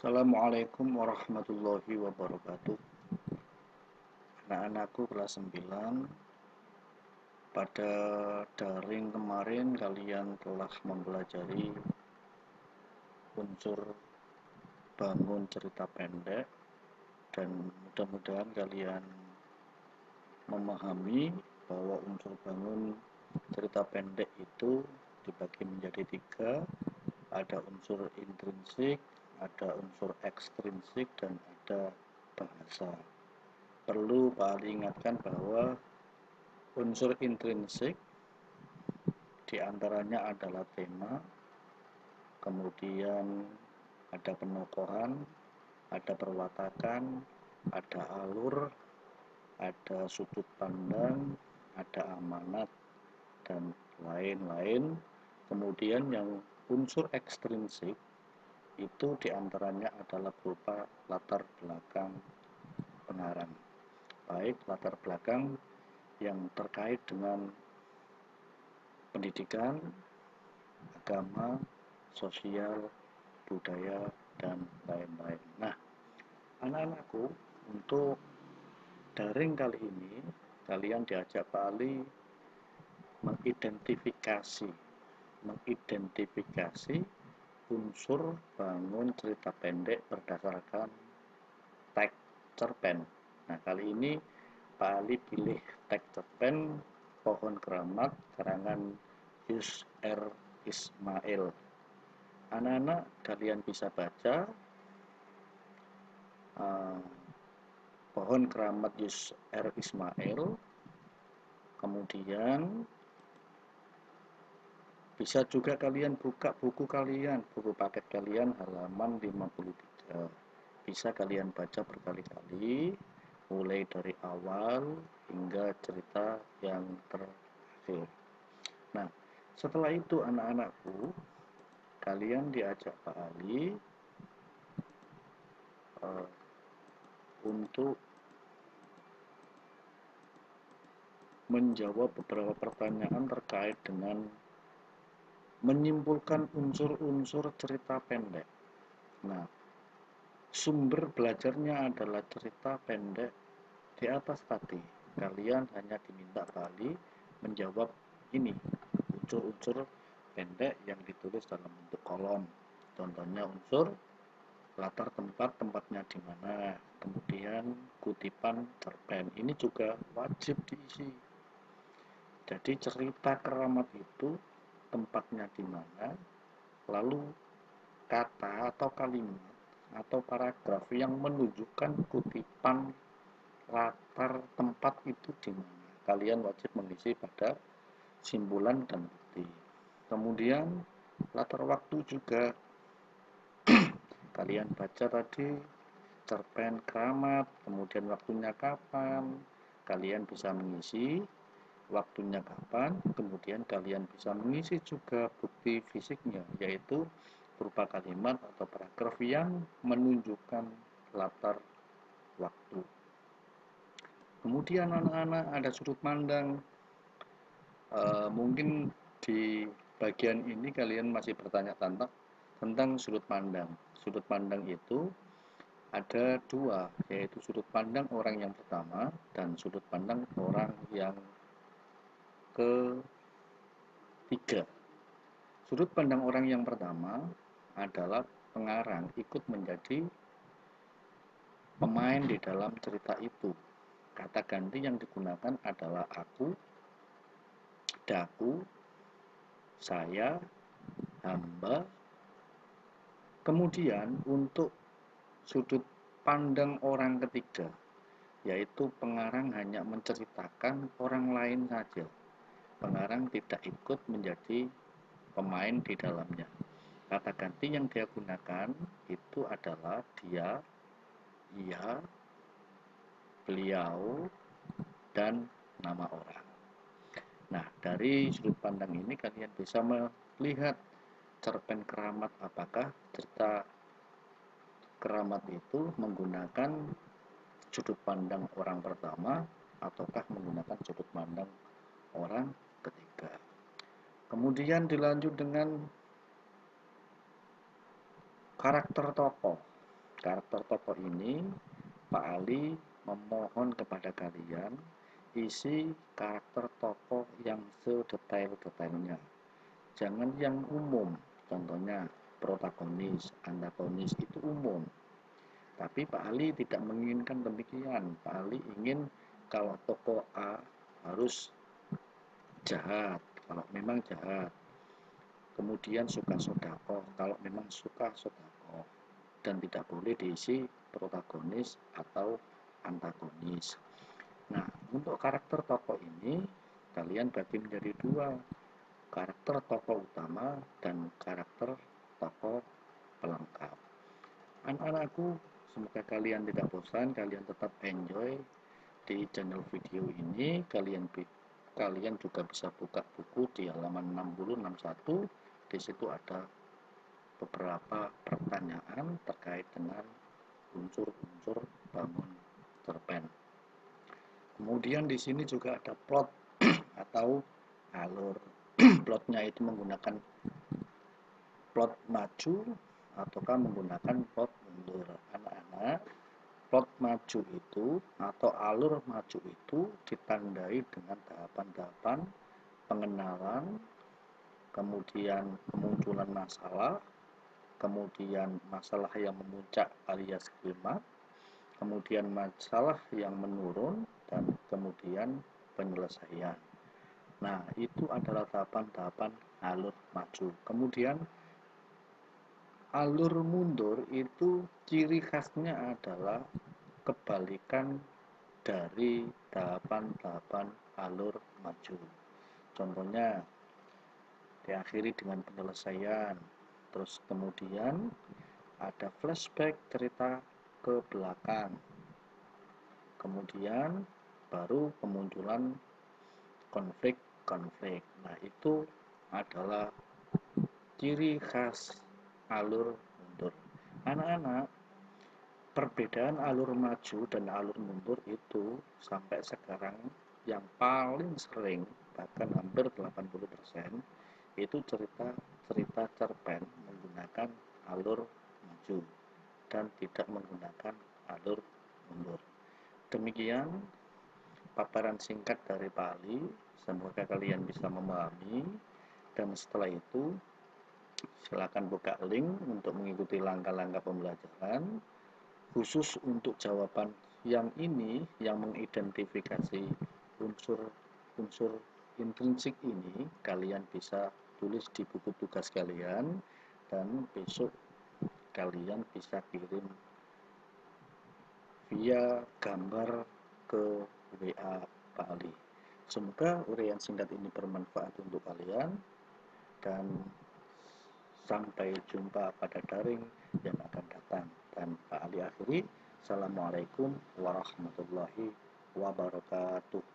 Assalamualaikum warahmatullahi wabarakatuh. Anak-anakku kelas 9, pada daring kemarin kalian telah mempelajari unsur bangun cerita pendek dan mudah-mudahan kalian memahami bahwa unsur bangun cerita pendek itu dibagi menjadi 3. Ada unsur intrinsik, ada unsur ekstrinsik, dan ada bahasa. Perlu Pak Ali ingatkan bahwa unsur intrinsik diantaranya adalah tema, kemudian ada penokohan, ada perwatakan, ada alur, ada sudut pandang, ada amanat, dan lain-lain. Kemudian yang unsur ekstrinsik itu diantaranya adalah berupa latar belakang pengarang, baik latar belakang yang terkait dengan pendidikan, agama, sosial, budaya, dan lain-lain. Nah, anak-anakku, untuk daring kali ini kalian diajak Pak Ali mengidentifikasi unsur bangun cerita pendek berdasarkan teks cerpen. Nah, kali ini Pak Ali pilih teks cerpen Pohon Keramat karangan Yus R. Ismail. Anak-anak, kalian bisa baca Pohon Keramat Yus R. Ismail. Kemudian bisa juga kalian buka buku kalian, buku paket kalian halaman 53. Bisa kalian baca berkali-kali, mulai dari awal hingga cerita yang terakhir. Nah, setelah itu anak-anakku, kalian diajak Pak Ali untuk menjawab beberapa pertanyaan terkait dengan menyimpulkan unsur-unsur cerita pendek. Nah, sumber belajarnya adalah cerita pendek di atas tadi. Kalian hanya diminta Pak Ali menjawab ini, unsur-unsur pendek yang ditulis dalam bentuk kolom. Contohnya unsur latar tempatnya di mana, kemudian kutipan cerpen. Ini juga wajib diisi. Jadi cerita Keramat itu tempatnya di mana, lalu kata atau kalimat atau paragraf yang menunjukkan kutipan latar tempat itu di mana. Kalian wajib mengisi pada simpulan dan bukti. Kemudian latar waktu juga. Kalian baca tadi cerpen Keramat, kemudian waktunya kapan, kalian bisa mengisi waktunya kapan, kemudian kalian bisa mengisi juga bukti fisiknya, yaitu berupa kalimat atau paragraf yang menunjukkan latar waktu. Kemudian anak-anak ada sudut pandang. Mungkin di bagian ini kalian masih bertanya-tanya tentang sudut pandang. Sudut pandang itu ada 2, yaitu sudut pandang orang yang pertama dan sudut pandang orang yang ketiga. Sudut pandang orang yang pertama adalah pengarang ikut menjadi pemain di dalam cerita itu. Kata ganti yang digunakan adalah aku, daku, saya, hamba. Kemudian untuk sudut pandang orang ketiga, yaitu pengarang hanya menceritakan orang lain saja. Pengarang tidak ikut menjadi pemain di dalamnya. Kata ganti yang dia gunakan itu adalah dia, ia, beliau, dan nama orang. Nah, dari sudut pandang ini kalian bisa melihat cerpen Keramat, apakah cerita Keramat itu menggunakan sudut pandang orang pertama ataukah menggunakan sudut pandang orang ketiga. Kemudian dilanjut dengan karakter tokoh. karakter tokoh ini Pak Ali memohon kepada kalian isi karakter tokoh yang sedetail-detailnya. Jangan yang umum, contohnya protagonis, antagonis itu umum. Tapi Pak Ali tidak menginginkan demikian. Pak Ali ingin kalau tokoh A harus jahat, kalau memang jahat. Kemudian suka sodako, kalau memang suka sodako. Dan tidak boleh diisi protagonis atau antagonis. Nah, untuk karakter tokoh ini, kalian bagi menjadi dua. Karakter tokoh utama dan karakter tokoh pelengkap. Anak-anakku, semoga kalian tidak bosan, kalian tetap enjoy di channel video ini. Kalian juga bisa buka buku di halaman 60-61. Di situ ada beberapa pertanyaan terkait dengan unsur-unsur bangun cerpen. Kemudian di sini juga ada plot atau alur. Plotnya itu menggunakan plot maju ataukah menggunakan plot mundur. Anak-anak, plot maju itu atau alur maju itu ditandai dengan tahapan-tahapan pengenalan, kemudian kemunculan masalah, kemudian masalah yang memuncak alias klimaks, kemudian masalah yang menurun, dan kemudian penyelesaian. Nah, itu adalah tahapan-tahapan alur maju. Kemudian alur mundur itu ciri khasnya adalah kebalikan dari tahapan-tahapan alur maju. Contohnya diakhiri dengan penyelesaian, terus kemudian ada flashback cerita ke belakang, kemudian baru kemunculan konflik. Nah, itu adalah ciri khas alur mundur. Anak-anak, perbedaan alur maju dan alur mundur itu sampai sekarang yang paling sering, bahkan hampir 80%, itu cerita cerpen menggunakan alur maju dan tidak menggunakan alur mundur. Demikian paparan singkat dari Pak Ali. Semoga kalian bisa memahami, dan setelah itu silakan buka link untuk mengikuti langkah-langkah pembelajaran. Khusus untuk jawaban yang ini, yang mengidentifikasi unsur intrinsik ini, kalian bisa tulis di buku tugas kalian, dan besok kalian bisa kirim via gambar ke WA Pak Ali. Semoga uraian singkat ini bermanfaat untuk kalian, dan sampai jumpa pada daring yang akan datang. Dan Pak Ali akhiri, Assalamualaikum warahmatullahi wabarakatuh.